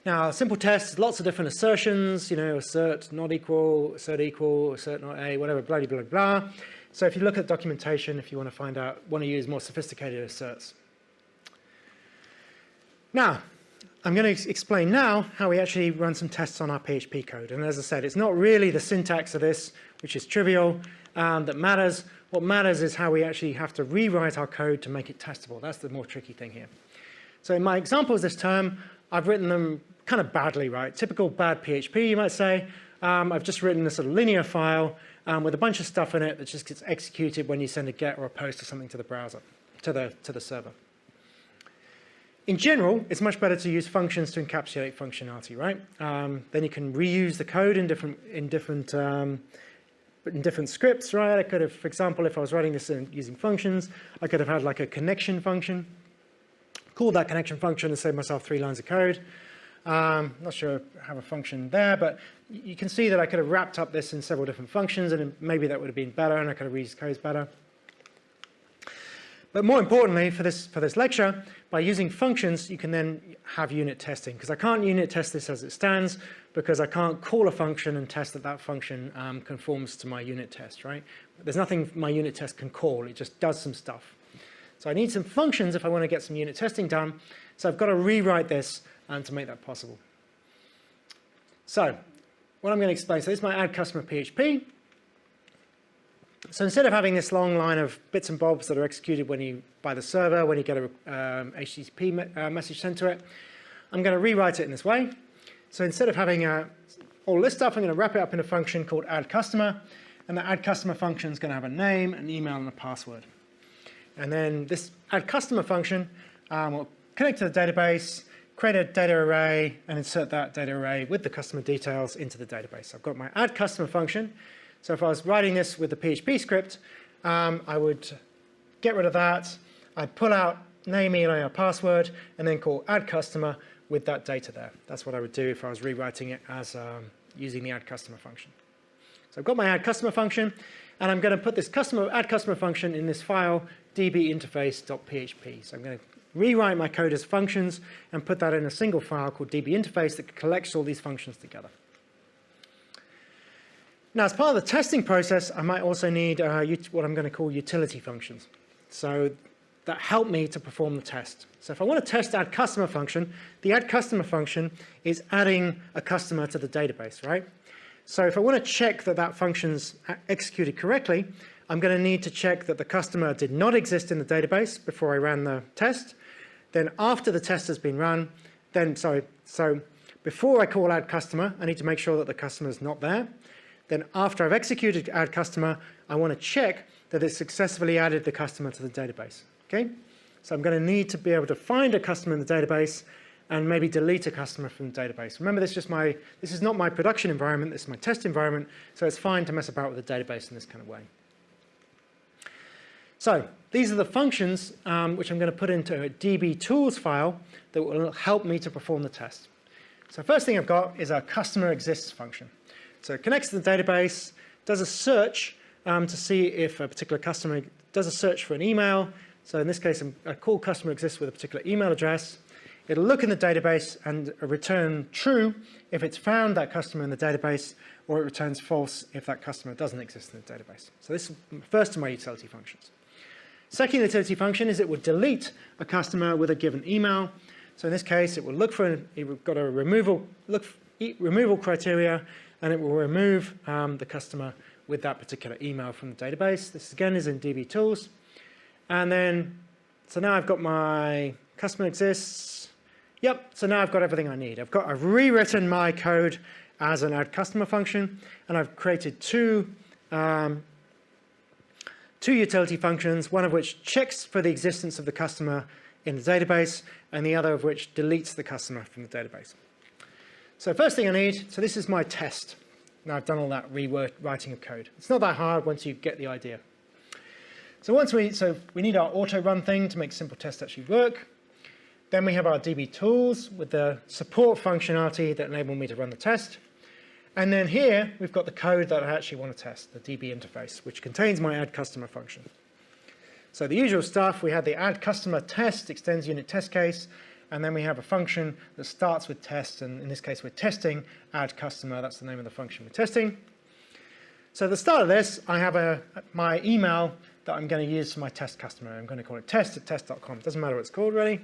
Now, simple tests, lots of different assertions, assert not equal, assert equal, assert not a, whatever, blah, blah, blah. So if you look at documentation, if you want to use more sophisticated asserts. Now, I'm going to explain now how we actually run some tests on our PHP code. And as I said, it's not really the syntax of this, which is trivial, that matters. What matters is how we actually have to rewrite our code to make it testable. That's the more tricky thing here. So in my examples this term, I've written them kind of badly, right? Typical bad PHP, you might say. I've just written a sort of linear file with a bunch of stuff in it that just gets executed when you send a GET or a POST or something to the browser, to the server. In general, it's much better to use functions to encapsulate functionality, right? Then you can reuse the code in different scripts, right? I could have, for example, if I was writing this using functions, I could have had like a connection function, called that connection function and save myself 3 lines of code. Not sure I have a function there, but you can see that I could have wrapped up this in several different functions, and maybe that would have been better, and I could have reused codes better. But more importantly, for this lecture, by using functions, you can then have unit testing, because I can't unit test this as it stands, because I can't call a function and test that that function conforms to my unit test, right? There's nothing my unit test can call. It just does some stuff. So I need some functions if I want to get some unit testing done. So I've got to rewrite this to make that possible. So what I'm going to explain, so this is my add customer PHP. So instead of having this long line of bits and bobs that are executed by the server when you get a HTTP message sent to it, I'm going to rewrite it in this way. So instead of having all this stuff, I'm going to wrap it up in a function called add customer. And the add customer function is going to have a name, an email, and a password. And then this add customer function will connect to the database, create a data array, and insert that data array with the customer details into the database. I've got my add customer function. So if I was writing this with the PHP script, I would get rid of that. I'd pull out name, email, password, and then call add customer with that data there. That's what I would do if I was rewriting it as using the add customer function. So I've got my add customer function, and I'm going to put this add customer function in this file dbinterface.php. So I'm going to rewrite my code as functions and put that in a single file called dbinterface that collects all these functions together. Now, as part of the testing process, I might also need what I'm going to call utility functions. So that help me to perform the test. So if I want to test add customer function, the add customer function is adding a customer to the database, right? So if I want to check that that function's executed correctly, I'm going to need to check that the customer did not exist in the database before I ran the test. Then after the test has been run, so before I call add customer, I need to make sure that the customer is not there. Then after I've executed add customer, I want to check that it successfully added the customer to the database. Okay? So I'm going to need to be able to find a customer in the database and maybe delete a customer from the database. Remember, this is not my production environment, this is my test environment, so it's fine to mess about with the database in this kind of way. So these are the functions which I'm going to put into a DB tools file that will help me to perform the test. So first thing I've got is a customer exists function. So it connects to the database, does a search to see if a particular customer does a search for an email. So in this case, I call customer exists with a particular email address. It'll look in the database and return true if it's found that customer in the database, or it returns false if that customer doesn't exist in the database. So this is first of my utility functions. Second utility function is it would delete a customer with a given email. So in this case, it will look for, it got a removal criteria, and it will remove the customer with that particular email from the database. This again is in DB tools. And then, so now I've got my customer exists. Yep, so now I've got everything I need. I've rewritten my code as an add customer function, and I've created two utility functions, one of which checks for the existence of the customer in the database, and the other of which deletes the customer from the database. So first thing I need, so this is my test. Now I've done all that rewriting of code. It's not that hard once you get the idea. So we need our auto run thing to make simple tests actually work. Then we have our DB tools with the support functionality that enable me to run the test. And then here, we've got the code that I actually want to test, the DB interface, which contains my add customer function. So the usual stuff, we had the add customer test, extends unit test case, and then we have a function that starts with test, and in this case, we're testing add customer. That's the name of the function we're testing. So at the start of this, I have my email that I'm going to use for my test customer. I'm going to call it test@test.com. Doesn't matter what it's called, really.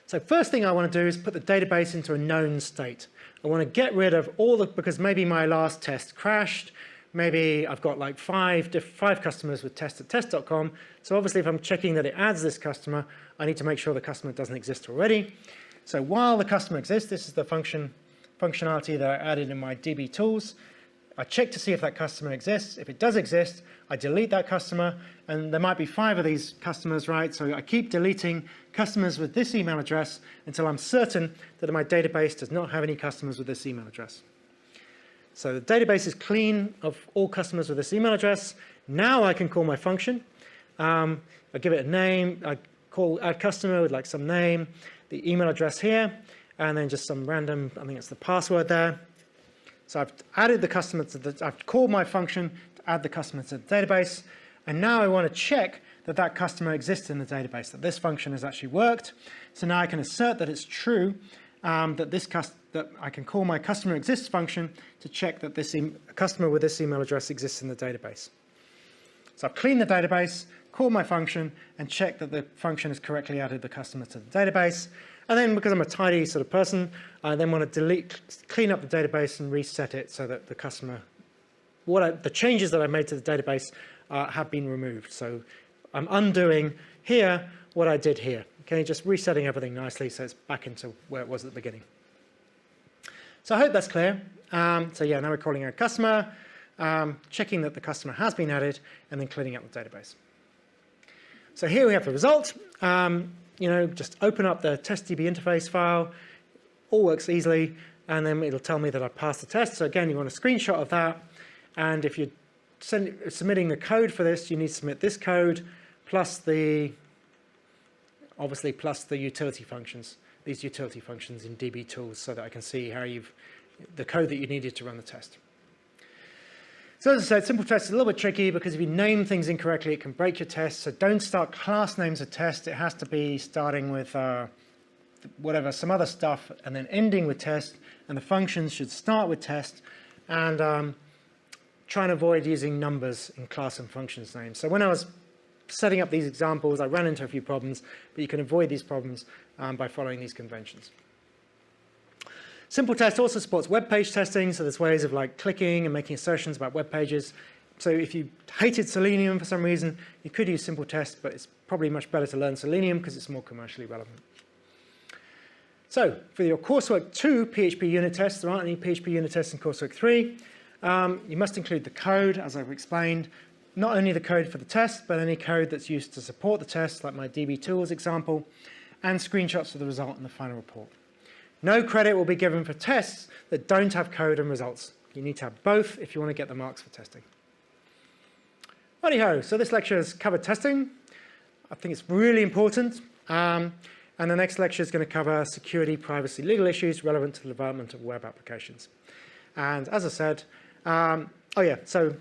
So first thing I want to do is put the database into a known state. I want to get rid of because maybe my last test crashed. Maybe I've got like five customers with test@test.com. So obviously if I'm checking that it adds this customer, I need to make sure the customer doesn't exist already. So while the customer exists, this is the functionality that I added in my DB tools. I check to see if that customer exists. If it does exist, I delete that customer, and there might be 5 of these customers, right? So I keep deleting customers with this email address until I'm certain that my database does not have any customers with this email address. So the database is clean of all customers with this email address. Now I can call my function. I give it a name. I call add customer with like some name, the email address here, and then just some random, I think it's the password there. So I've added the customer I've called my function to add the customer to the database, and now I want to check that that customer exists in the database, that this function has actually worked. So now I can assert that it's true, that I can call my customer exists function to check that this customer with this email address exists in the database. So I've cleaned the database, called my function, and checked that the function has correctly added the customer to the database. And then, because I'm a tidy sort of person, I then want to clean up the database and reset it so that the customer, the changes that I made to the database have been removed. So I'm undoing here what I did here. Okay, just resetting everything nicely so it's back into where it was at the beginning. So I hope that's clear. So yeah, now we're calling our customer, checking that the customer has been added, and then cleaning up the database. So here we have the result. Just open up the testDB interface file. All works easily, and then it'll tell me that I passed the test. So again, you want a screenshot of that. And if you're submitting the code for this, you need to submit this code plus obviously plus the utility functions, these utility functions in DB tools, so that I can see how the code that you needed to run the test. So as I said, simple test is a little bit tricky because if you name things incorrectly, it can break your test. So don't start class names of test. It has to be starting with some other stuff and then ending with test. And the functions should start with test. And try and avoid using numbers in class and functions names. So when I was setting up these examples, I ran into a few problems, but you can avoid these problems by following these conventions. Simple test also supports web page testing, so there's ways of like clicking and making assertions about web pages. So if you hated Selenium for some reason, you could use simple test, but it's probably much better to learn Selenium because it's more commercially relevant. So for your Coursework 2 PHP unit tests, there aren't any PHP unit tests in Coursework 3. You must include the code, as I've explained, not only the code for the test, but any code that's used to support the test, like my DB tools example, and screenshots of the result in the final report. No credit will be given for tests that don't have code and results. You need to have both if you want to get the marks for testing. Righty-ho, so this lecture has covered testing. I think it's really important. And the next lecture is going to cover security, privacy, legal issues relevant to the development of web applications. And as I said, so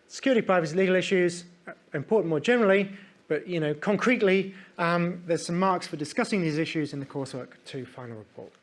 security, privacy, legal issues are important more generally, but concretely, there's some marks for discussing these issues in the Coursework 2 final report.